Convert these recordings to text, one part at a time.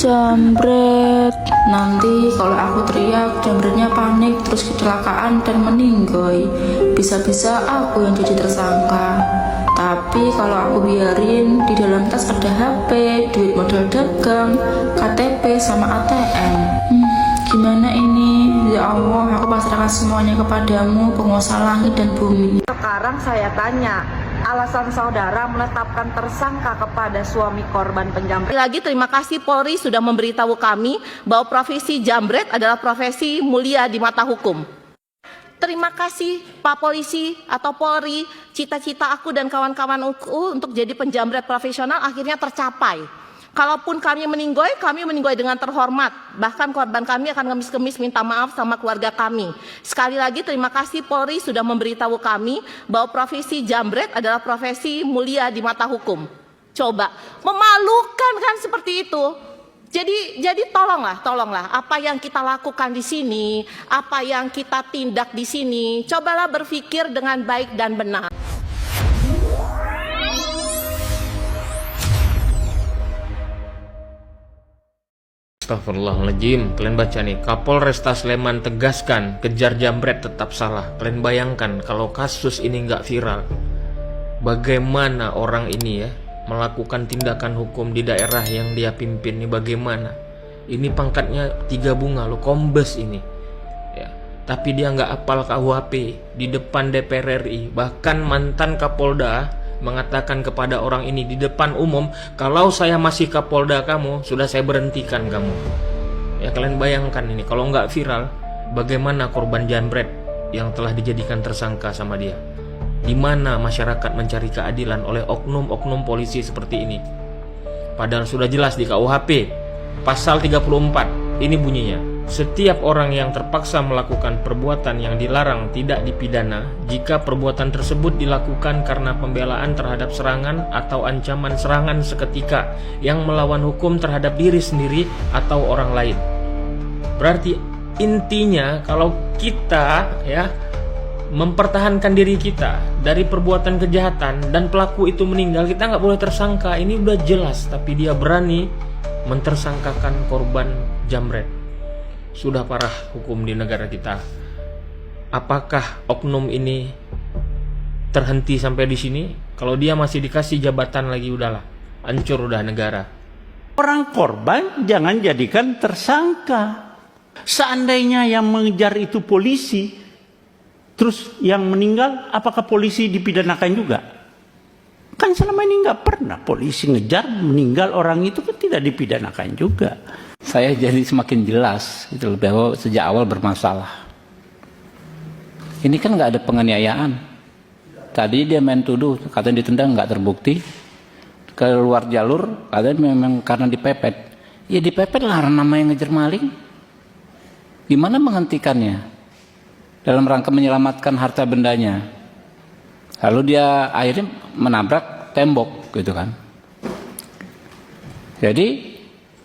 Jambret, nanti kalau aku teriak jambretnya panik terus kecelakaan dan meninggoy. Bisa-bisa aku yang jadi tersangka. Tapi kalau aku biarin, di dalam tas ada HP, duit modal dagang, KTP sama ATM. Gimana ini? Ya Allah, aku pasrahkan semuanya kepadamu, penguasa langit dan bumi. Sekarang saya tanya, alasan saudara menetapkan tersangka kepada suami korban penjamret. Lagi terima kasih Polri sudah memberitahu kami bahwa profesi jambret adalah profesi mulia di mata hukum. Terima kasih Pak Polisi atau Polri, cita-cita aku dan kawan-kawan untuk jadi penjambret profesional akhirnya tercapai. Kalaupun kami meninggoy dengan terhormat. Bahkan korban kami akan ngemis-ngemis minta maaf sama keluarga kami. Sekali lagi terima kasih Polri sudah memberitahu kami bahwa profesi jambret adalah profesi mulia di mata hukum. Coba, memalukan kan seperti itu. Jadi tolonglah apa yang kita lakukan di sini, apa yang kita tindak di sini, cobalah berpikir dengan baik dan benar. Astagfirullahaladzim. Kalian baca nih, Kapolresta Sleman tegaskan kejar jambret tetap salah. Kalian bayangkan kalau kasus ini nggak viral, bagaimana orang ini ya melakukan tindakan hukum di daerah yang dia pimpin nih, bagaimana? Ini pangkatnya 3 bunga loh, kombes ini ya. Tapi dia nggak apal KUHP di depan DPR RI. Bahkan mantan Kapolda mengatakan kepada orang ini di depan umum, kalau saya masih Kapolda kamu, sudah saya berhentikan kamu. Ya kalian bayangkan ini, kalau nggak viral, bagaimana korban jambret yang telah dijadikan tersangka sama dia? Di mana masyarakat mencari keadilan oleh oknum-oknum polisi seperti ini? Padahal sudah jelas di KUHP pasal 34 ini bunyinya, setiap orang yang terpaksa melakukan perbuatan yang dilarang tidak dipidana jika perbuatan tersebut dilakukan karena pembelaan terhadap serangan atau ancaman serangan seketika yang melawan hukum terhadap diri sendiri atau orang lain. Berarti intinya kalau kita ya mempertahankan diri kita dari perbuatan kejahatan dan pelaku itu meninggal, kita nggak boleh tersangka. Ini udah jelas, tapi dia berani mentersangkakan korban jambret. Sudah parah hukum di negara kita. Apakah oknum ini terhenti sampai di sini? Kalau dia masih dikasih jabatan lagi, udahlah, hancur udah negara. Orang korban jangan jadikan tersangka. Seandainya yang mengejar itu polisi, terus yang meninggal, apakah polisi dipidanakan juga? Kan selama ini nggak pernah polisi ngejar meninggal orang itu, kan tidak dipidanakan juga. Saya jadi semakin jelas itu bahwa sejak awal bermasalah. Ini kan nggak ada penganiayaan. Tadi dia main tuduh, katanya ditendang nggak terbukti. Keluar jalur, katanya memang karena dipepet. Ya dipepet lah, nama yang ngejar maling. Gimana menghentikannya? Dalam rangka menyelamatkan harta bendanya. Lalu dia akhirnya menabrak tembok gitu kan. Jadi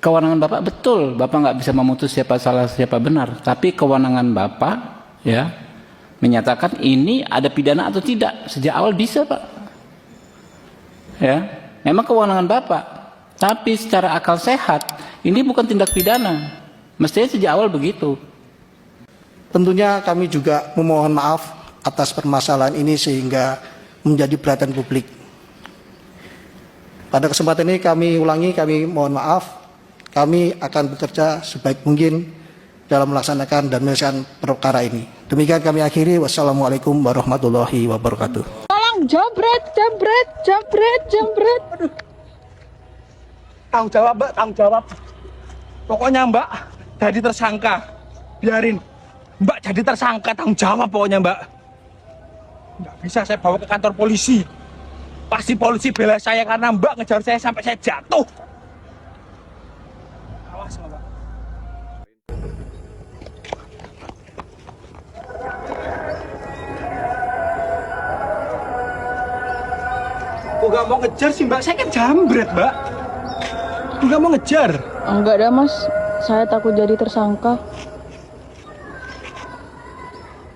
kewenangan Bapak betul, Bapak nggak bisa memutus siapa salah siapa benar. Tapi kewenangan Bapak ya menyatakan ini ada pidana atau tidak sejak awal bisa Pak. Ya, memang kewenangan Bapak. Tapi secara akal sehat ini bukan tindak pidana. Mestinya sejak awal begitu. Tentunya kami juga memohon maaf atas permasalahan ini sehingga menjadi perhatian publik. Pada kesempatan ini kami mohon maaf. Kami akan bekerja sebaik mungkin dalam melaksanakan dan menyelesaikan perkara ini. Demikian kami akhiri. Wassalamualaikum warahmatullahi wabarakatuh. Tolong jambret. Aduh. Tanggung jawab Mbak, tanggung jawab. Pokoknya Mbak jadi tersangka. Biarin Mbak jadi tersangka, tanggung jawab pokoknya Mbak. Nggak bisa saya bawa ke kantor polisi. Pasti polisi bela saya karena Mbak ngejar saya sampai saya jatuh. Awas Mbak. Kok nggak mau ngejar sih Mbak? Saya kan jambret Mbak. Kok nggak mau ngejar? Enggak ada Mas, saya takut jadi tersangka.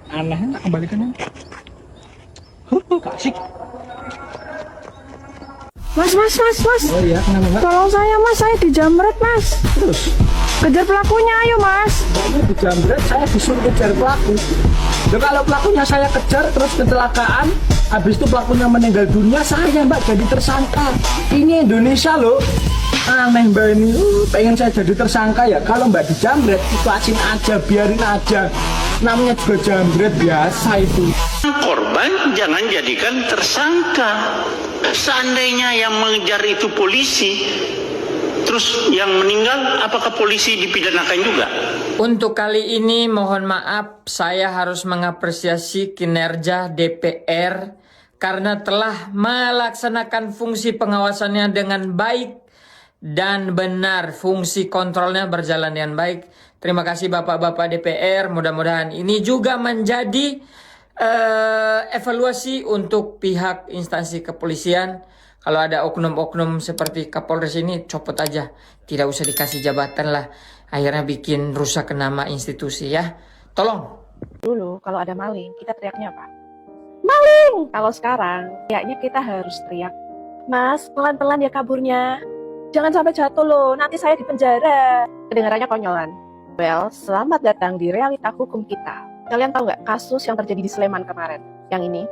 Aneh, tak kembalikan ya. Kasih. Mas. Oh iya, kenapa Mbak? Tolong saya mas, saya dijamret mas. Terus? Kejar pelakunya ayo mas. Saya dijamret, saya disuruh kejar pelaku. Loh, kalau pelakunya saya kejar terus kecelakaan, habis itu pelakunya meninggal dunia, saya Mbak jadi tersangka. Ini Indonesia loh. Aneh Mbak ini, pengen saya jadi tersangka ya. Kalau Mbak dijamret, ikhlasin aja, biarin aja. Namanya juga jambret biasa itu. Korban jangan jadikan tersangka. Seandainya yang mengejar itu polisi, terus yang meninggal, apakah polisi dipidanakan juga? Untuk kali ini mohon maaf, saya harus mengapresiasi kinerja DPR karena telah melaksanakan fungsi pengawasannya dengan baik dan benar. Fungsi kontrolnya berjalan dengan baik. Terima kasih Bapak-Bapak DPR. Mudah-mudahan ini juga menjadi evaluasi untuk pihak instansi kepolisian. Kalau ada oknum-oknum seperti Kapolres ini, copot aja. Tidak usah dikasih jabatan lah. Akhirnya bikin rusak nama institusi ya. Tolong. Dulu kalau ada maling, kita teriaknya apa? Maling! Kalau sekarang, kayaknya kita harus teriak, Mas, pelan-pelan ya kaburnya. Jangan sampai jatuh loh, nanti saya di penjara. Kedengarannya konyolan. Well, selamat datang di realita hukum kita. Kalian tahu nggak kasus yang terjadi di Sleman kemarin? Yang ini.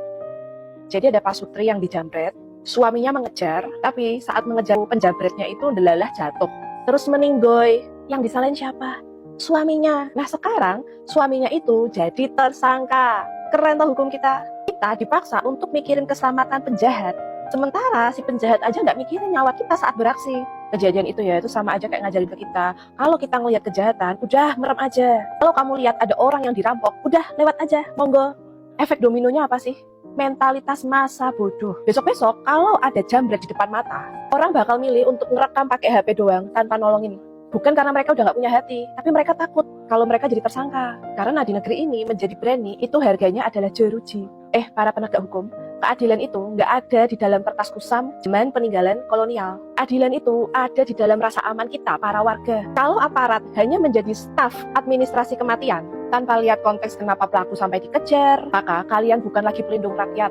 Jadi ada Pak Sutri yang dijamret, suaminya mengejar, tapi saat mengejar penjamretnya itu delalah jatuh. Terus meninggoy. Yang disalahin siapa? Suaminya. Nah sekarang suaminya itu jadi tersangka. Keren tau hukum kita. Kita dipaksa untuk mikirin keselamatan penjahat. Sementara si penjahat aja nggak mikirin nyawa kita saat beraksi. Kejadian itu ya itu sama aja kayak ngajarin ke kita. Kalau kita ngelihat kejahatan, udah merem aja. Kalau kamu lihat ada orang yang dirampok, udah lewat aja, monggo. Efek dominonya apa sih? Mentalitas masa bodoh. Besok-besok kalau ada jambret di depan mata, orang bakal milih untuk ngerekam pakai HP doang tanpa nolongin. Bukan karena mereka udah nggak punya hati, tapi mereka takut kalau mereka jadi tersangka. Karena di negeri ini menjadi berani itu harganya adalah jeruji. Para penegak hukum, keadilan itu nggak ada di dalam kertas kusam zaman peninggalan kolonial. Keadilan itu ada di dalam rasa aman kita, para warga. Kalau aparat hanya menjadi staf administrasi kematian, tanpa lihat konteks kenapa pelaku sampai dikejar, maka kalian bukan lagi pelindung rakyat,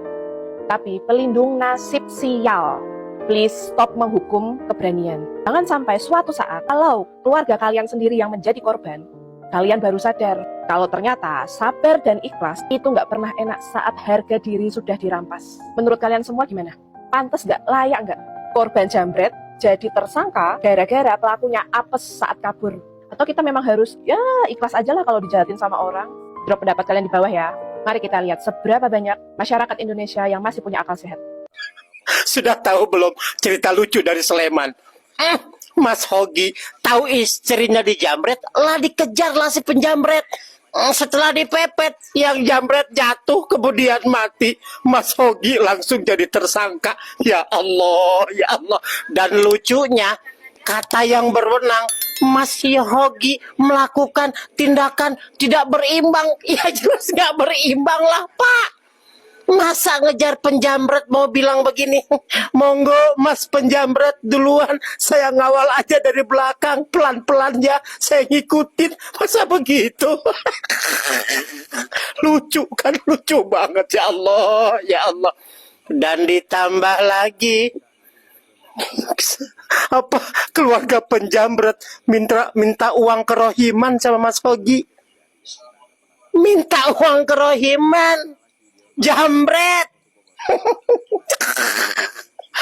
tapi pelindung nasib sial. Please stop menghukum keberanian. Jangan sampai suatu saat, kalau keluarga kalian sendiri yang menjadi korban, kalian baru sadar kalau ternyata sabar dan ikhlas itu nggak pernah enak saat harga diri sudah dirampas. Menurut kalian semua gimana? Pantas nggak? Layak nggak? Korban jambret jadi tersangka gara-gara pelakunya apes saat kabur. Atau kita memang harus, ya ikhlas aja lah kalau dijahatin sama orang? Drop pendapat kalian di bawah ya. Mari kita lihat seberapa banyak masyarakat Indonesia yang masih punya akal sehat. Sudah tahu belum cerita lucu dari Sleman? Mas Hogi tahu istrinya dijamret, lah dikejar lah si penjamret. Setelah dipepet, yang jambret jatuh kemudian mati. Mas Hogi langsung jadi tersangka. Ya Allah, ya Allah. Dan lucunya, kata yang berwenang, Mas Hogi melakukan tindakan tidak berimbang. Ya jelas nggak berimbang lah Pak. Masa ngejar penjamret mau bilang begini, monggo Mas penjamret duluan, saya ngawal aja dari belakang, pelan-pelan ya, saya ngikutin. Masa begitu? Lucu kan, lucu banget ya Allah, ya Allah. Dan ditambah lagi, apa keluarga penjamret minta uang kerohiman sama Mas Hogi. Minta uang kerohiman. Jambret.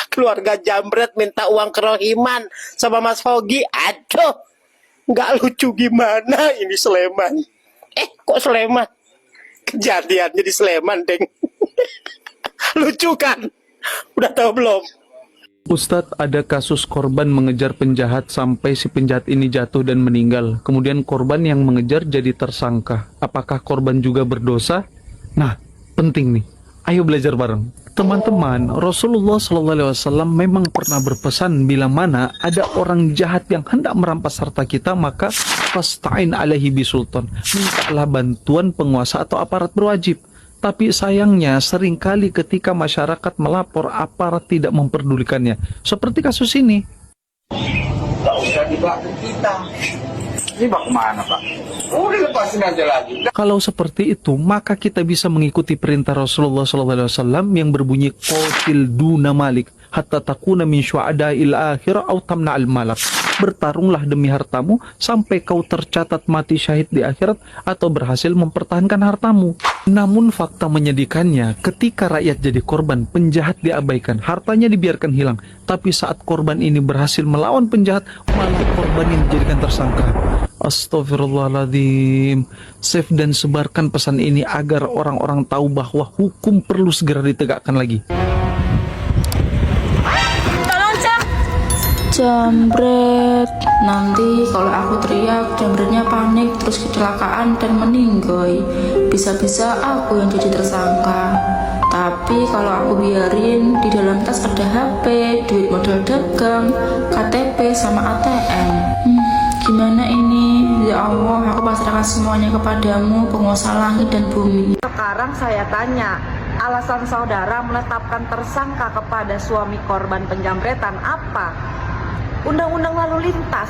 Keluarga jambret minta uang kerohiman sama Mas Hogi. Aduh, nggak lucu gimana ini Sleman. Kok Sleman? Kejadiannya di Sleman, Deng. Lucu kan? Udah tahu belum? Ustadz, ada kasus korban mengejar penjahat sampai si penjahat ini jatuh dan meninggal. Kemudian korban yang mengejar jadi tersangka. Apakah korban juga berdosa? Nah, penting nih, ayo belajar bareng. Teman-teman, Rasulullah SAW memang pernah berpesan bila mana ada orang jahat yang hendak merampas harta kita, maka fasta'in alaihi bisultan, mintalah bantuan penguasa atau aparat berwajib. Tapi sayangnya seringkali ketika masyarakat melapor, aparat tidak memperdulikannya. Seperti kasus ini. Nggak usah dibantu kita. Ini mau kemana Pak? Udah lepasin aja lagi. Kalau seperti itu, maka kita bisa mengikuti perintah Rasulullah SAW yang berbunyi qatil duna malik. hatta takuna min syuhada'il akhirah aw tamna'al malak. Bertarunglah demi hartamu sampai kau tercatat mati syahid di akhirat atau berhasil mempertahankan hartamu. Namun fakta menyedihkannya, ketika rakyat jadi korban, penjahat diabaikan, hartanya dibiarkan hilang. Tapi saat korban ini berhasil melawan penjahat, malah korban ini dijadikan tersangka. Astaghfirullahaladzim. Save dan sebarkan pesan ini agar orang-orang tahu bahwa hukum perlu segera ditegakkan lagi. Jambret, nanti kalau aku teriak jambretnya panik terus kecelakaan dan meninggoy, bisa-bisa aku yang jadi tersangka. Tapi kalau aku biarin, di dalam tas ada HP, duit modal dagang, KTP sama ATM. Gimana ini? Ya Allah, aku pasrahkan semuanya kepadamu, penguasa langit dan bumi. Sekarang saya tanya, alasan saudara menetapkan tersangka kepada suami korban penjambretan apa? Undang-undang lalu lintas.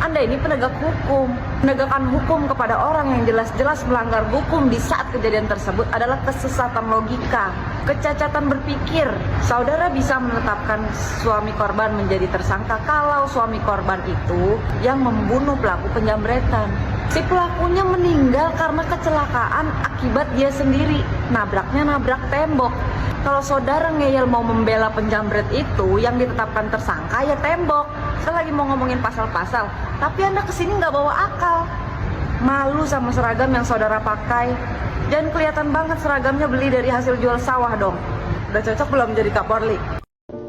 Anda ini penegak hukum. Menegakkan hukum kepada orang yang jelas-jelas melanggar hukum di saat kejadian tersebut adalah kesesatan logika, kecacatan berpikir. Saudara bisa menetapkan suami korban menjadi tersangka kalau suami korban itu yang membunuh pelaku penjambretan. Si pelakunya meninggal karena kecelakaan akibat dia sendiri. Nabraknya nabrak tembok. Kalau saudara ngeyel mau membela penjambret itu, yang ditetapkan tersangka ya tembok. Saya lagi mau ngomongin pasal-pasal, tapi Anda kesini nggak bawa akal. Malu sama seragam yang saudara pakai. Dan kelihatan banget seragamnya beli dari hasil jual sawah dong. Udah cocok belum jadi Kapolri?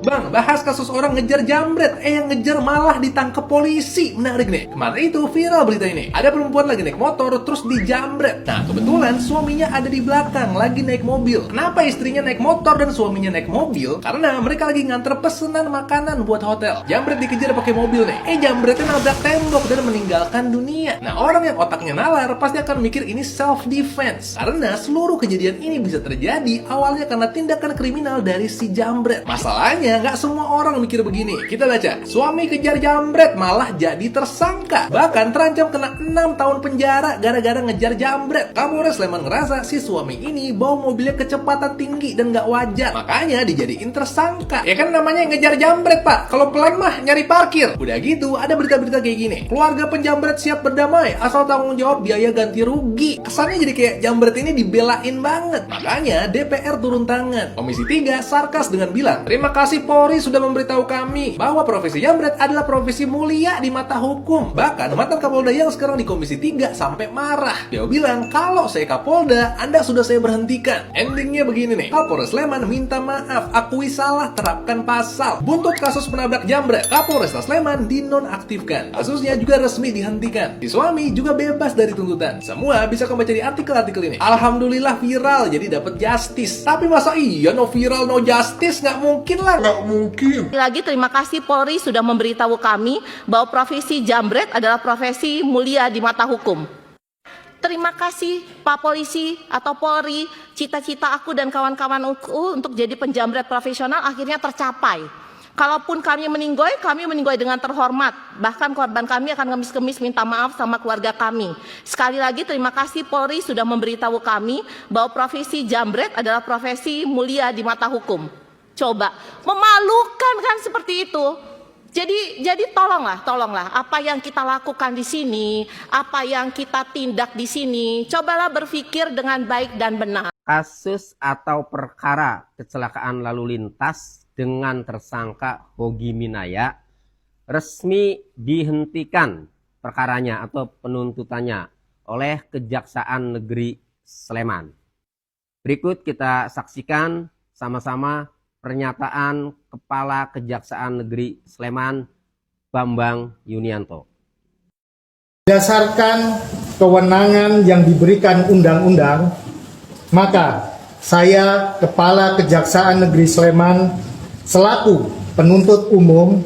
Bang, bahas kasus orang ngejar jambret, yang ngejar malah ditangkap polisi. Menarik nih, kemarin itu viral berita ini. Ada perempuan lagi naik motor, terus dijambret. Nah, kebetulan suaminya ada di belakang, lagi naik mobil. Kenapa istrinya naik motor dan suaminya naik mobil? Karena mereka lagi nganter pesanan makanan buat hotel. Jambret dikejar pakai mobil nih. Jambretnya nabrak tembok dan meninggalkan dunia. Nah, orang yang otaknya nalar pasti akan mikir ini self-defense. Karena seluruh kejadian ini bisa terjadi awalnya karena tindakan kriminal dari si jambret. Masalahnya, nggak semua orang mikir begini. Kita baca, suami kejar jambret malah jadi tersangka. Bahkan terancam kena 6 tahun penjara gara-gara ngejar jambret. Kapolres Sleman ngerasa si suami ini bawa mobilnya kecepatan tinggi dan nggak wajar. Makanya dijadiin tersangka. Ya kan namanya ngejar jambret, Pak. Kalau pelan mah nyari parkir. Udah gitu, ada berita-berita kayak gini. Keluarga penjambret siap berdamai asal tanggung jawab biaya ganti rugi. Kesannya jadi kayak jambret ini dibelain banget. Makanya DPR turun tangan. Komisi 3 sarkas dengan bilang, terima kasih Polri sudah memberitahu kami bahwa profesi jambret adalah profesi mulia di mata hukum. Bahkan mantan Kapolda yang sekarang di Komisi 3 sampai marah. Dia bilang, kalau saya Kapolda, Anda sudah saya berhentikan. Endingnya begini nih, Kapolres Sleman minta maaf, akui salah, terapkan pasal. Buntut kasus penabrak jambret, Kapolres Sleman dinonaktifkan. Kasusnya juga resmi dihentikan. Si suami juga bebas dari tuntutan. Semua bisa kamu baca di artikel-artikel ini. Alhamdulillah viral, jadi dapat justice. Tapi masa iya no viral no justice? Nggak mungkin lah. Lagi terima kasih Polri sudah memberitahu kami bahwa profesi jambret adalah profesi mulia di mata hukum. Terima kasih Pak Polisi atau Polri, cita-cita aku dan kawan-kawanku untuk jadi penjambret profesional akhirnya tercapai. Kalaupun kami meninggoy dengan terhormat. Bahkan korban kami akan ngemis-kemis minta maaf sama keluarga kami. Sekali lagi terima kasih Polri sudah memberitahu kami bahwa profesi jambret adalah profesi mulia di mata hukum. Coba, memalukan kan seperti itu. Jadi tolonglah apa yang kita lakukan di sini, apa yang kita tindak di sini, cobalah berpikir dengan baik dan benar. Kasus atau perkara kecelakaan lalu lintas dengan tersangka Hogi Minaya resmi dihentikan perkaranya atau penuntutannya oleh Kejaksaan Negeri Sleman. Berikut kita saksikan sama-sama pernyataan Kepala Kejaksaan Negeri Sleman, Bambang Yunianto. Berdasarkan kewenangan yang diberikan undang-undang, maka saya, Kepala Kejaksaan Negeri Sleman, selaku penuntut umum,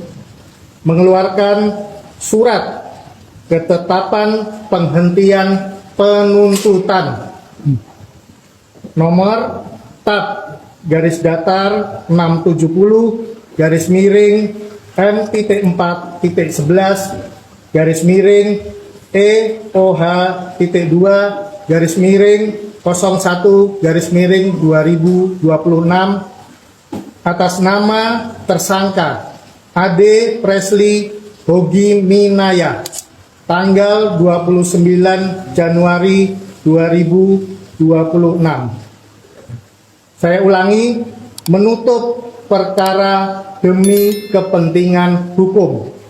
mengeluarkan surat ketetapan penghentian penuntutan nomor TAP garis datar 670 garis miring M.4.11 garis miring EOH.2 garis miring 01 garis miring 2026 atas nama tersangka Ade Presley Hogi Minaya tanggal 29 Januari 2026. Saya ulangi, menutup perkara demi kepentingan hukum.